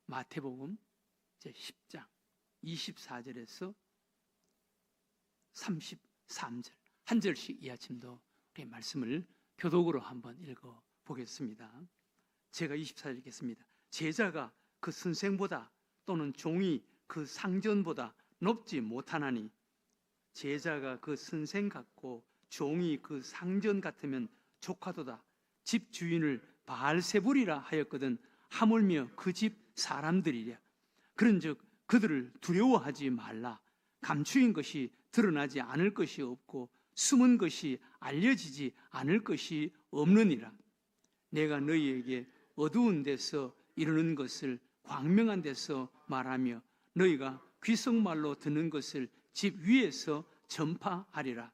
마태복음 제10장 24절에서 33절 한 절씩 이 아침도 우리 말씀을 교독으로 한번 읽어보겠습니다. 제가 24절 읽겠습니다. 제자가 그 선생보다 또는 종이 그 상전보다 높지 못하나니 제자가 그 선생 같고 종이 그 상전 같으면 조카도다. 집 주인을 바알세불이라 하였거든 하물며 그 집 사람들이랴. 그런즉 그들을 두려워하지 말라. 감추인 것이 드러나지 않을 것이 없고 숨은 것이 알려지지 않을 것이 없느니라. 내가 너희에게 어두운 데서 이르는 것을 광명한 데서 말하며 너희가 귀속말로 듣는 것을 집 위에서 전파하리라.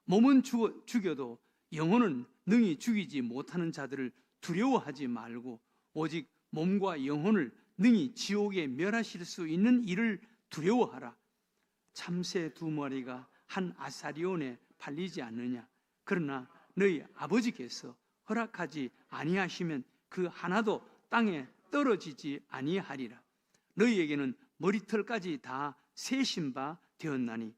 몸은 죽여도 영혼은 능히 죽이지 못하는 자들을 두려워하지 말고 오직 몸과 영혼을 능히 지옥에 멸하실 수 있는 이를 두려워하라. 참새 2마리가 한 아사리온에 팔리지 않느냐. 그러나 너희 아버지께서 허락하지 아니하시면 그 하나도 땅에 떨어지지 아니하리라. 너희에게는 머리털까지 다 세신 바 되었나니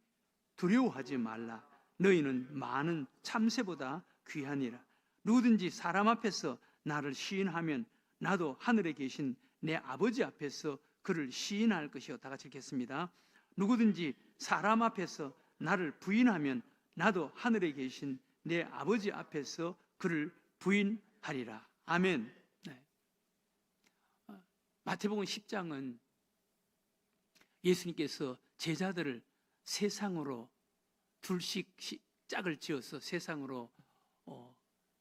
두려워하지 말라. 너희는 많은 참새보다 귀하니라. 누구든지 사람 앞에서 나를 시인하면 나도 하늘에 계신 내 아버지 앞에서 그를 시인할 것이요. 다 같이 읽겠습니다. 누구든지 사람 앞에서 나를 부인하면 나도 하늘에 계신 내 아버지 앞에서 그를 부인하리라. 아멘. 네. 마태복음 10장은 예수님께서 제자들을 세상으로 둘씩 짝을 지어서 세상으로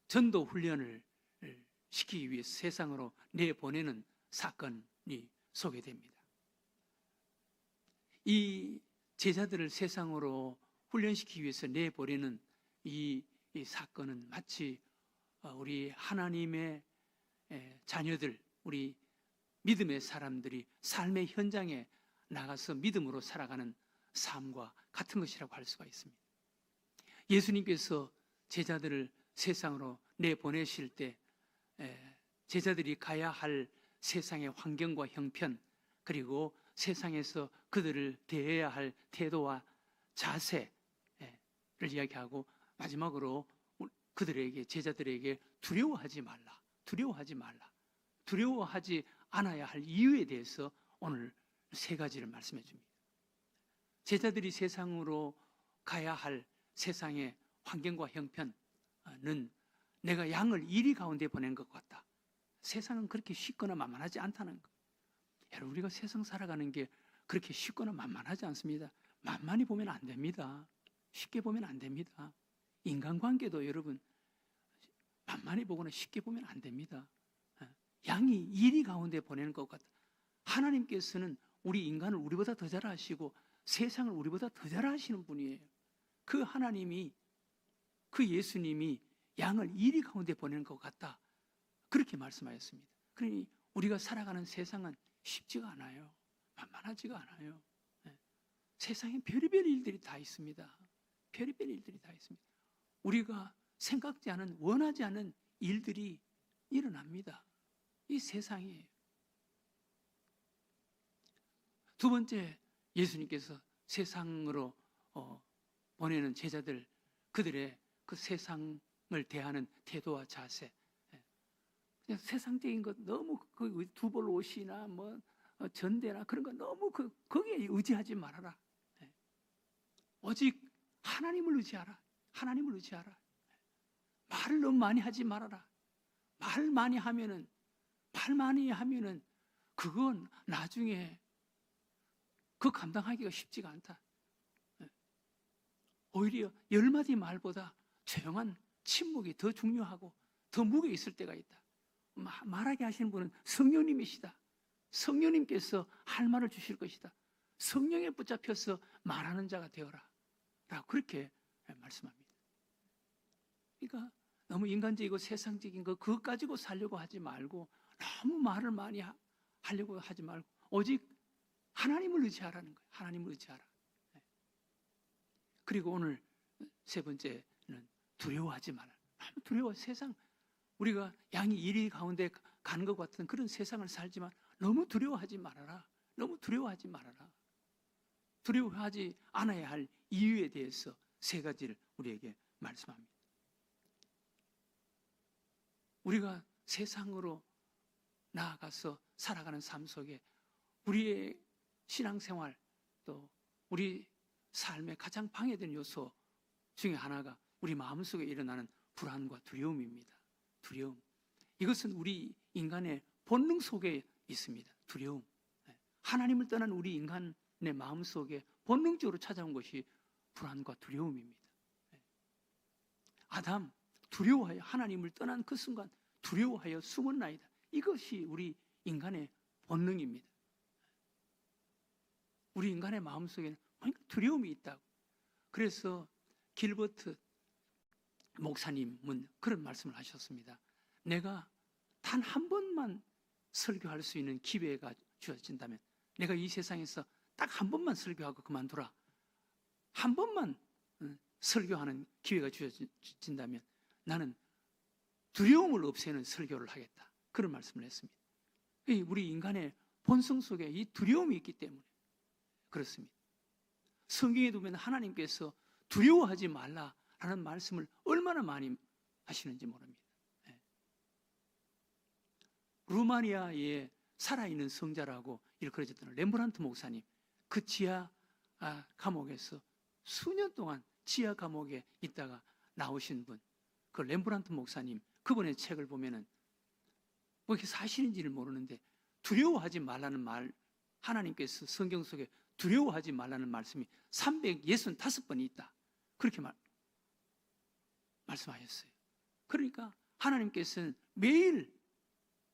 전도 훈련을 시키기 위해서 세상으로 내보내는 사건이 소개됩니다. 이 제자들을 세상으로 훈련시키기 위해서 내보내는 이 사건은 마치 우리 하나님의 자녀들, 우리 믿음의 사람들이 삶의 현장에 나가서 믿음으로 살아가는 삶과 같은 것이라고 할 수가 있습니다. 예수님께서 제자들을 세상으로 내보내실 때 제자들이 가야 할 세상의 환경과 형편, 그리고 세상에서 그들을 대해야 할 태도와 자세를 이야기하고 마지막으로 그들에게, 제자들에게 두려워하지 말라, 두려워하지 말라, 두려워하지 않아야 할 이유에 대해서 오늘 3가지를 말씀해 줍니다. 제자들이 세상으로 가야 할 세상의 환경과 형편은 내가 양을 이리 가운데 보낸 것 같다. 세상은 그렇게 쉽거나 만만하지 않다는 것. 여러분, 우리가 세상 살아가는 게 그렇게 쉽거나 만만하지 않습니다. 만만히 보면 안 됩니다. 쉽게 보면 안 됩니다. 인간관계도 여러분 만만히 보거나 쉽게 보면 안 됩니다. 양이 이리 가운데 보내는 것 같다. 하나님께서는 우리 인간을 우리보다 더 잘 아시고 세상을 우리보다 더 잘 아시는 분이에요. 그 하나님이, 그 예수님이 양을 이리 가운데 보내는 것 같다. 그렇게 말씀하셨습니다. 그러니 우리가 살아가는 세상은 쉽지가 않아요. 만만하지가 않아요. 세상에 별의별 일들이 다 있습니다. 별의별 일들이 다 있습니다. 우리가 생각지 않은, 원하지 않은 일들이 일어납니다. 이 세상이에요. 2번째, 예수님께서 세상으로 보내는 제자들, 그들의 그 세상을 대하는 태도와 자세, 그냥 세상적인 것 너무 그 두벌 옷이나 뭐 전대나 그런 거 너무 거기에 의지하지 말아라. 오직 하나님을 의지하라. 하나님을 의지하라. 말을 너무 많이 하지 말아라. 말 많이 하면은 그건 나중에 그 감당하기가 쉽지가 않다. 오히려 10마디 말보다 조용한 침묵이 더 중요하고 더 무게 있을 때가 있다. 말하게 하시는 분은 성령님이시다. 성령님께서 할 말을 주실 것이다. 성령에 붙잡혀서 말하는 자가 되어라. 라고 그렇게 말씀합니다. 그러니까 너무 인간적이고 세상적인 거 그것 가지고 살려고 하지 말고 너무 말을 많이 하려고 하지 말고 오직 하나님을 의지하라는 거예요. 하나님을 의지하라. 그리고 오늘 3번째는 두려워하지 마라. 너무 두려워. 세상, 우리가 양이 이리 가운데 가는 것 같은 그런 세상을 살지만 너무 두려워하지 말아라. 너무 두려워하지 말아라. 두려워하지 않아야 할 이유에 대해서 세 가지를 우리에게 말씀합니다. 우리가 세상으로 나아가서 살아가는 삶 속에 우리의 신앙생활 또 우리 삶의 가장 방해되는 요소 중에 하나가 우리 마음속에 일어나는 불안과 두려움입니다. 두려움. 이것은 우리 인간의 본능 속에 있습니다. 두려움. 하나님을 떠난 우리 인간의 마음 속에 본능적으로 찾아온 것이 불안과 두려움입니다. 아담, 두려워하여 하나님을 떠난 그 순간 두려워하여 숨었나이다. 이것이 우리 인간의 본능입니다. 우리 인간의 마음속에는 두려움이 있다고. 그래서 길버트 목사님은 그런 말씀을 하셨습니다. 내가 단 한 번만 설교할 수 있는 기회가 주어진다면, 내가 이 세상에서 딱 한 번만 설교하고 그만둬라. 한 번만 설교하는 기회가 주어진다면 나는 두려움을 없애는 설교를 하겠다. 그런 말씀을 했습니다. 우리 인간의 본성 속에 이 두려움이 있기 때문에 그렇습니다. 성경에 보면 하나님께서 두려워하지 말라라는 말씀을 얼마나 많이 하시는지 모릅니다. 루마니아에 살아있는 성자라고 일컬어졌던 렘브란트 목사님, 그 지하 감옥에서 수년 동안 지하 감옥에 있다가 나오신 분, 그 렘브란트 목사님, 그분의 책을 보면은 뭐 이게 사실인지를 모르는데 두려워하지 말라는 말, 하나님께서 성경 속에 두려워하지 말라는 말씀이 365번이 있다. 그렇게 말씀하셨어요. 그러니까 하나님께서는 매일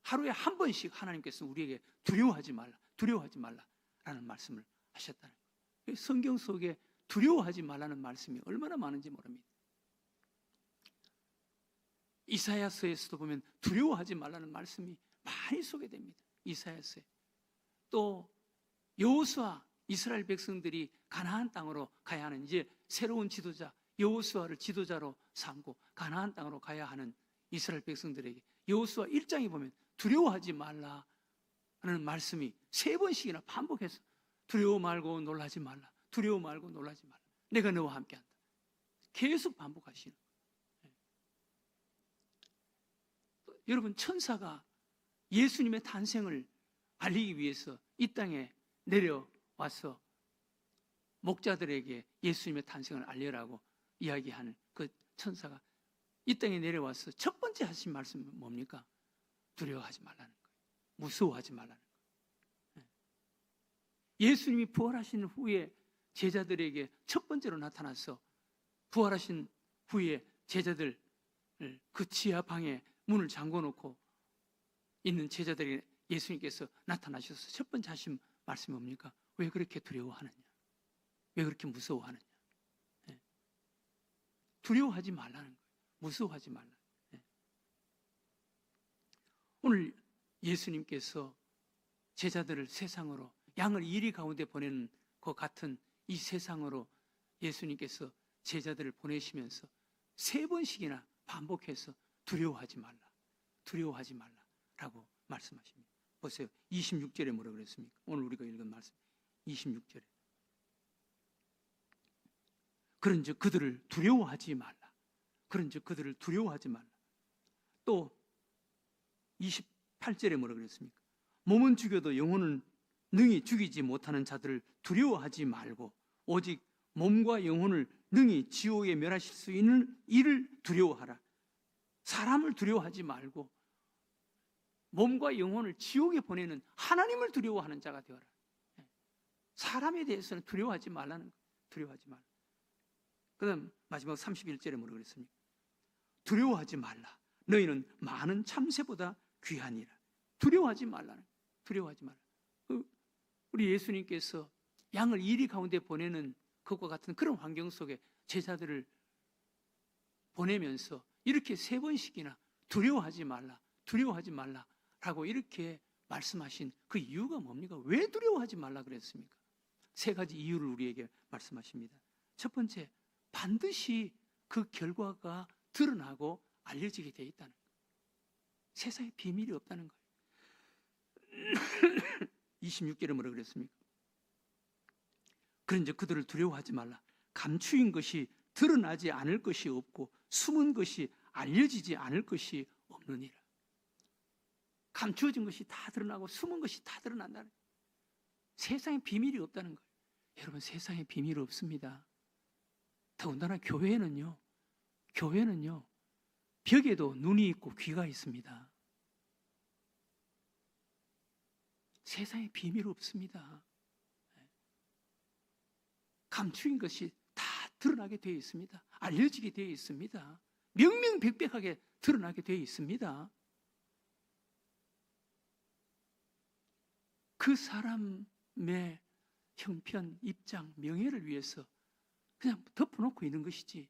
하루에 한 번씩 하나님께서는 우리에게 두려워하지 말라라는 말씀을 하셨다는 거예요. 성경 속에 두려워하지 말라는 말씀이 얼마나 많은지 모릅니다. 이사야서에서도 보면 두려워하지 말라는 말씀이 많이 소개됩니다. 이사야서에. 또 여호수아, 이스라엘 백성들이 가나안 땅으로 가야 하는 이제 새로운 지도자 여호수아를 지도자로 삼고 가나안 땅으로 가야 하는 이스라엘 백성들에게 여호수아 1장에 보면 두려워하지 말라는 말씀이 3번씩이나 반복해서 두려워 말고 놀라지 말라. 두려워 말고 놀라지 말라. 내가 너와 함께한다. 계속 반복하시는 거예요. 여러분, 천사가 예수님의 탄생을 알리기 위해서 이 땅에 내려와서 목자들에게 예수님의 탄생을 알려라고 이야기하는 그 천사가 이 땅에 내려와서 첫 번째 하신 말씀은 뭡니까? 두려워하지 말라는 거예요. 무서워하지 말라는 거예요. 예수님이 부활하신 후에 제자들에게 첫 번째로 나타나서 부활하신 후에 제자들 그 지하 방에 문을 잠궈놓고 있는 제자들에게 예수님께서 나타나셔서 첫 번째 하신 말씀이 뭡니까? 왜 그렇게 두려워하느냐? 왜 그렇게 무서워하느냐? 두려워하지 말라는 거예요. 무서워하지 말라. 오늘 예수님께서 제자들을 세상으로 양을 이리 가운데 보내는 것 같은 이 세상으로 예수님께서 제자들을 보내시면서 3번씩이나 반복해서 두려워하지 말라, 두려워하지 말라라고 말씀하십니다. 보세요. 26절에 뭐라 그랬습니까? 오늘 우리가 읽은 말씀 26절에 그런즉 그들을 두려워하지 말라. 그런즉 그들을 두려워하지 말라. 또 28절에 뭐라 그랬습니까? 몸은 죽여도 영혼은 능히 죽이지 못하는 자들을 두려워하지 말고 오직 몸과 영혼을 능히 지옥에 멸하실 수 있는 이를 두려워하라. 사람을 두려워하지 말고 몸과 영혼을 지옥에 보내는 하나님을 두려워하는 자가 되어라. 사람에 대해서는 두려워하지 말라는 거예요. 두려워하지 말라. 그 다음 마지막 31절에 뭐라 그랬습니까? 두려워하지 말라. 너희는 많은 참새보다 귀하니라. 두려워하지 말라는 거예요. 두려워하지 말라. 우리 예수님께서 양을 이리 가운데 보내는 것과 같은 그런 환경 속에 제자들을 보내면서 이렇게 3번씩이나 두려워하지 말라, 두려워하지 말라라고 이렇게 말씀하신 그 이유가 뭡니까? 왜 두려워하지 말라 그랬습니까? 3가지 이유를 우리에게 말씀하십니다. 첫 번째, 반드시 그 결과가 드러나고 알려지게 되어 있다는 거예요. 세상에 비밀이 없다는 거예요. 26절에 뭐라 그랬습니까? 그런즉 그들을 두려워하지 말라. 감추인 것이 드러나지 않을 것이 없고 숨은 것이 알려지지 않을 것이 없느니라. 감추어진 것이 다 드러나고 숨은 것이 다 드러난다는 거예요. 세상에 비밀이 없다는 거예요. 여러분, 세상에 비밀이 없습니다. 더군다나 교회는요, 벽에도 눈이 있고 귀가 있습니다. 세상에 비밀이 없습니다. 감추인 것이 다 드러나게 되어 있습니다. 알려지게 되어 있습니다. 명명백백하게 드러나게 되어 있습니다. 그 사람의 형편, 입장, 명예를 위해서 그냥 덮어놓고 있는 것이지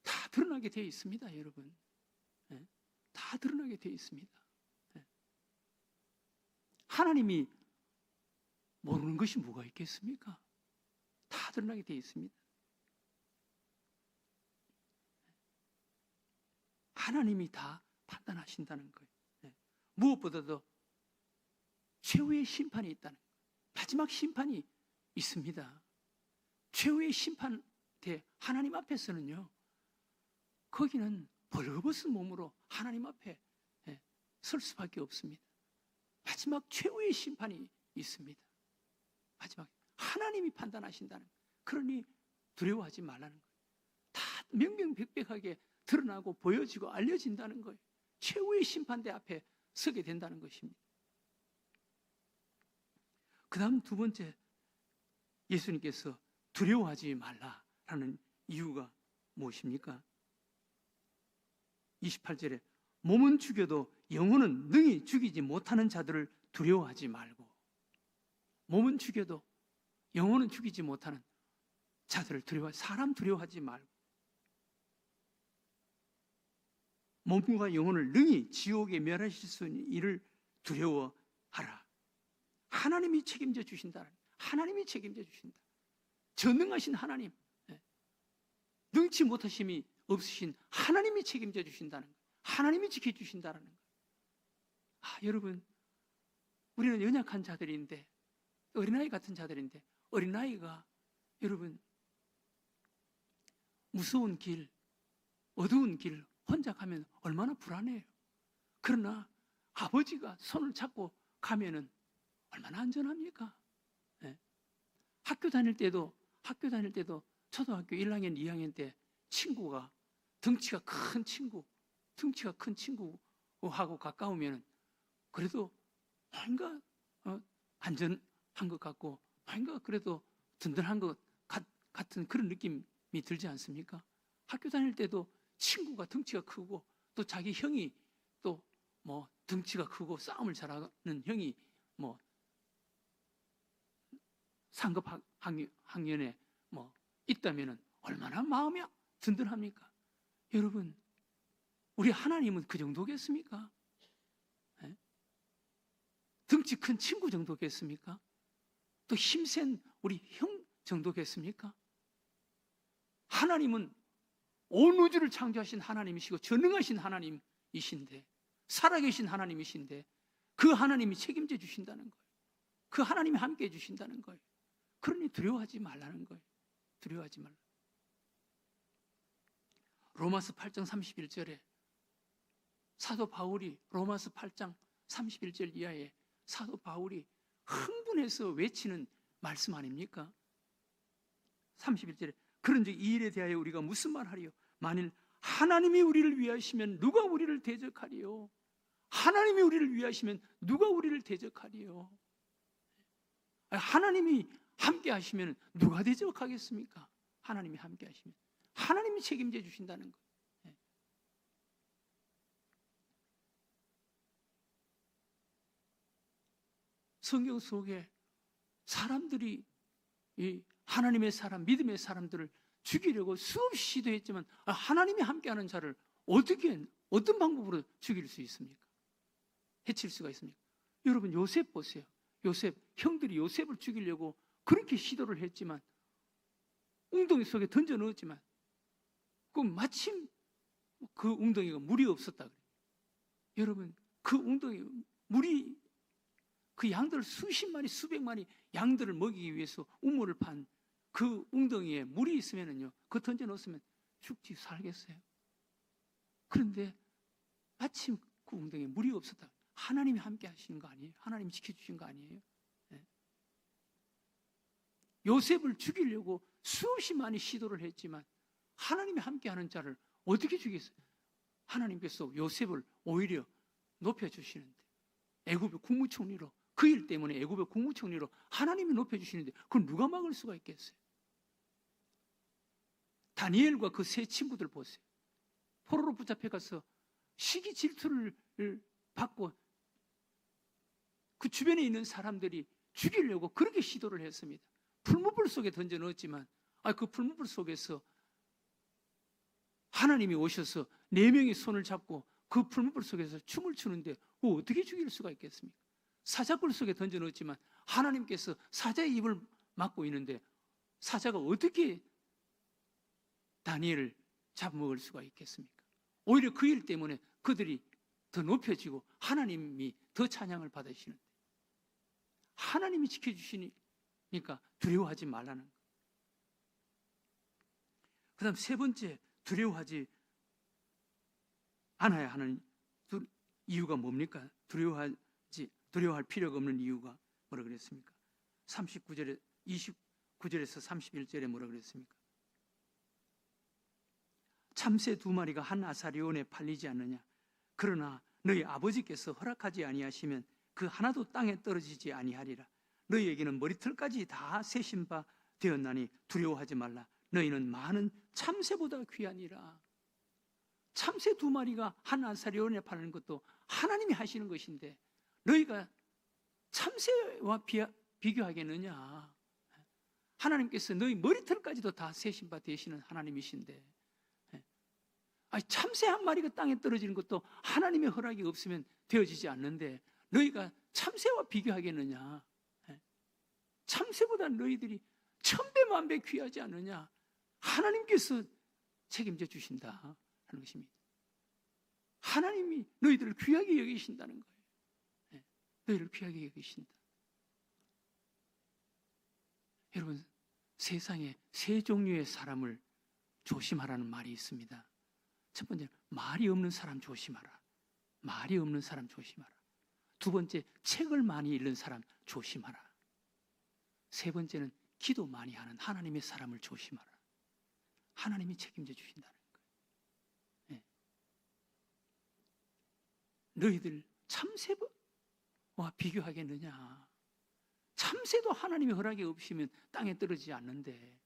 다 드러나게 되어 있습니다, 여러분. 다 드러나게 되어 있습니다. 하나님이 모르는 것이 뭐가 있겠습니까? 다 드러나게 되어 있습니다. 하나님이 다 판단하신다는 거예요. 무엇보다도 최후의 심판이 있다는 거예요. 마지막 심판이 있습니다. 최후의 심판대 하나님 앞에서는요, 거기는 벌거벗은 몸으로 하나님 앞에 설 수밖에 없습니다. 마지막 최후의 심판이 있습니다. 마지막 하나님이 판단하신다는 거예요. 그러니 두려워하지 말라는 거예요. 다 명명백백하게 드러나고 보여지고 알려진다는 거예요. 최후의 심판대 앞에 서게 된다는 것입니다. 그 다음 두 번째, 예수님께서 두려워하지 말라라는 이유가 무엇입니까? 28절에 몸은 죽여도 영혼은 능히 죽이지 못하는 자들을 두려워하지 말고, 몸은 죽여도 영혼은 죽이지 못하는 자들을 사람 두려워하지 말고, 몸과 영혼을 능히 지옥에 멸하실 수 있는 이를 두려워하라. 하나님이 책임져 주신다. 하나님이 책임져 주신다. 전능하신 하나님, 능치 못하심이 없으신 하나님이 책임져 주신다는 거예요. 하나님이 지켜주신다는 거예요. 여러분, 우리는 연약한 자들인데, 어린아이 같은 자들인데, 어린아이가 여러분 무서운 길, 어두운 길 혼자 가면 얼마나 불안해요. 그러나 아버지가 손을 잡고 가면은 얼마나 안전합니까? 학교 다닐 때도 초등학교 1학년, 2학년 때 친구가 덩치가 큰 친구하고 가까우면 그래도 뭔가 안전한 것 같고 뭔가 그래도 든든한 것 같은 그런 느낌이 들지 않습니까? 학교 다닐 때도 친구가 덩치가 크고 또 자기 형이 또 뭐 덩치가 크고 싸움을 잘하는 형이 뭐 상급 학년에 뭐 있다면은 얼마나 마음이 든든합니까? 여러분, 우리 하나님은 그 정도겠습니까? 덩치 큰 친구 정도겠습니까? 또 힘센 우리 형 정도겠습니까? 하나님은 온 우주를 창조하신 하나님이시고 전능하신 하나님이신데, 살아계신 하나님이신데 그 하나님이 책임져 주신다는 거예요. 그 하나님이 함께 해 주신다는 거예요. 그러니 두려워하지 말라는 거예요. 두려워하지 말라. 로마서 8장 31절에 사도 바울이, 로마서 8장 31절 이하에 사도 바울이 흥분해서 외치는 말씀 아닙니까? 31절에 그런즉 이 일에 대하여 우리가 무슨 말하리요? 만일 하나님이 우리를 위하시면 누가 우리를 대적하리요? 하나님이 우리를 위하시면 누가 우리를 대적하리요? 하나님이 함께 하시면 누가 대적하겠습니까? 하나님이 함께 하시면 하나님이 책임져 주신다는 거예요. 성경 속에 사람들이 이 하나님의 사람, 믿음의 사람들을 죽이려고 수없이 시도했지만 하나님이 함께하는 자를 어떤 방법으로 죽일 수 있습니까? 해칠 수가 있습니까? 여러분, 요셉 보세요. 요셉, 형들이 요셉을 죽이려고 그렇게 시도를 했지만, 웅덩이 속에 던져 넣었지만 마침 그 웅덩이가 물이 없었다 그래요. 여러분, 그 웅덩이 물이 그 양들 수십 마리, 수백 마리 양들을 먹이기 위해서 우물을 판 그 웅덩이에 물이 있으면은요, 그거 던져 놓으면 죽지 살겠어요? 그런데 마침 그 웅덩이에 물이 없었다. 하나님이 함께 하시는 거 아니에요? 하나님이 지켜주신 거 아니에요? 네. 요셉을 죽이려고 수없이 많이 시도를 했지만 하나님이 함께하는 자를 어떻게 죽였어요? 하나님께서 요셉을 오히려 높여주시는데, 애굽의 국무총리로, 그 일 때문에 애굽의 국무총리로 하나님이 높여주시는데 그걸 누가 막을 수가 있겠어요? 다니엘과 그 세 친구들 보세요. 포로로 붙잡혀가서 시기 질투를 받고 그 주변에 있는 사람들이 죽이려고 그렇게 시도를 했습니다. 풀무불 속에 던져 넣었지만 그 풀무불 속에서 하나님이 오셔서 4명이 손을 잡고 그 풀무불 속에서 춤을 추는데 어떻게 죽일 수가 있겠습니까? 사자굴 속에 던져 넣었지만 하나님께서 사자의 입을 막고 있는데 사자가 어떻게 다니엘을 잡아먹을 수가 있겠습니까? 오히려 그 일 때문에 그들이 더 높여지고 하나님이 더 찬양을 받으시는데, 하나님이 지켜주시니까 두려워하지 말라는 것. 그 다음 세 번째, 두려워하지 않아야 하는 이유가 뭡니까? 두려워할 필요가 없는 이유가 뭐라 그랬습니까? 29절에서 31절에 뭐라 그랬습니까? 참새 2마리가 한 아사리온에 팔리지 않느냐? 그러나 너희 아버지께서 허락하지 아니하시면 그 하나도 땅에 떨어지지 아니하리라. 너희에게는 머리털까지 다 세신 바 되었나니 두려워하지 말라. 너희는 많은 참새보다 귀하니라. 참새 2마리가 한 아사리온에 팔리는 것도 하나님이 하시는 것인데 너희가 참새와 비교하겠느냐? 하나님께서 너희 머리털까지도 다 세신 바 되시는 하나님이신데, 참새 한 마리가 땅에 떨어지는 것도 하나님의 허락이 없으면 되어지지 않는데 너희가 참새와 비교하겠느냐? 참새보다 너희들이 1000배 만배 귀하지 않느냐? 하나님께서 책임져 주신다 하는 것입니다. 하나님이 너희들을 귀하게 여기신다는 거예요. 너희를 귀하게 여기신다. 여러분, 세상에 세 종류의 사람을 조심하라는 말이 있습니다. 첫 번째, 말이 없는 사람 조심하라. 말이 없는 사람 조심하라. 두 번째, 책을 많이 읽는 사람 조심하라. 세 번째는 기도 많이 하는 하나님의 사람을 조심하라. 하나님이 책임져 주신다는 거예요. 네. 너희들 참새와 비교하겠느냐? 참새도 하나님의 허락이 없으면 땅에 떨어지지 않는데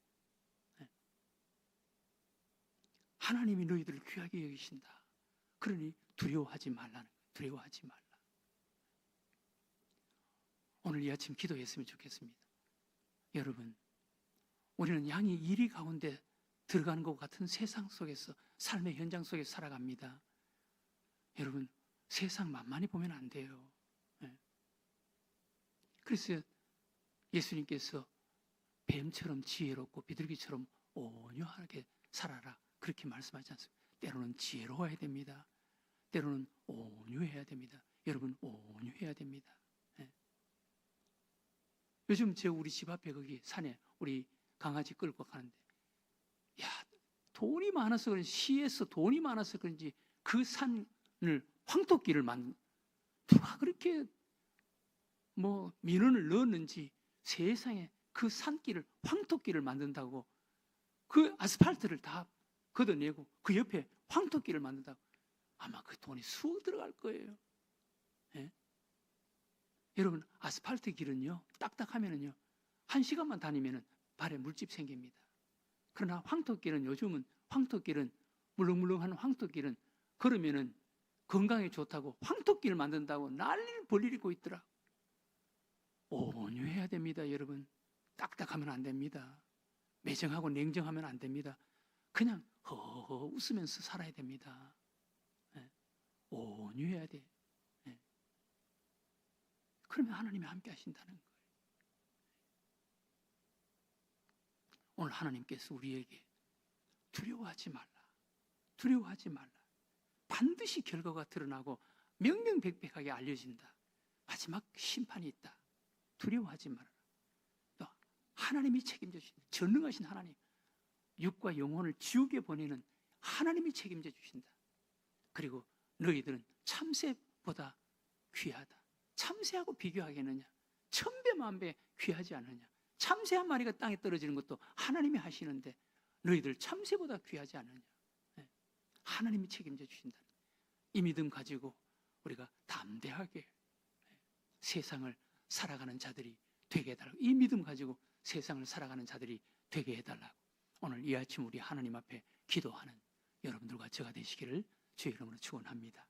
하나님이 너희들을 귀하게 여기신다. 그러니 두려워하지 말라는 거예요. 두려워하지 말라. 오늘 이 아침 기도했으면 좋겠습니다. 여러분, 우리는 양이 이리 가운데 들어가는 것 같은 세상 속에서, 삶의 현장 속에서 살아갑니다. 여러분, 세상 만만히 보면 안 돼요. 그래서 예수님께서 뱀처럼 지혜롭고 비둘기처럼 온유하게 살아라, 그렇게 말씀하지 않습니까? 때로는 지혜로워야 됩니다. 때로는 온유해야 됩니다. 여러분, 온유해야 됩니다. 요즘 우리 집 앞에 거기 산에 우리 강아지 끌고 가는데, 돈이 많아서 그런지, 시에서 돈이 많아서 그런지 그 산을 황토길을 누가 그렇게 민원을 넣었는지 세상에 그 산길을 황토길을 만든다고, 그 아스팔트를 다 걷어내고 그 옆에 황토길을 만든다고, 아마 그 돈이 수억 들어갈 거예요. 여러분, 아스팔트 길은요, 딱딱하면은요 1시간만 다니면은 발에 물집 생깁니다. 그러나 요즘은 황토길은, 물렁물렁한 황토길은 걸으면은 건강에 좋다고 황토길을 만든다고 난리를 벌이고 있더라. 온유해야 됩니다. 여러분, 딱딱하면 안 됩니다. 매정하고 냉정하면 안 됩니다. 그냥 허허 웃으면서 살아야 됩니다. 온유해야 돼. 그러면 하나님이 함께 하신다는 거예요. 오늘 하나님께서 우리에게 두려워하지 말라. 두려워하지 말라. 반드시 결과가 드러나고 명명백백하게 알려진다. 마지막 심판이 있다. 두려워하지 말아라. 또 하나님이 책임져 주신다. 전능하신 하나님, 육과 영혼을 지옥에 보내는 하나님이 책임져 주신다. 그리고 너희들은 참새보다 귀하다. 참새하고 비교하겠느냐? 천배 만배 귀하지 않느냐? 참새 한 마리가 땅에 떨어지는 것도 하나님이 하시는데 너희들 참새보다 귀하지 않느냐? 하나님이 책임져 주신다. 이 믿음 가지고 우리가 담대하게 세상을 살아가는 자들이 되게 해달라고, 이 믿음 가지고 세상을 살아가는 자들이 되게 해달라고 오늘 이 아침 우리 하나님 앞에 기도하는 여러분들과 저가 되시기를 주의 이름으로 축원합니다.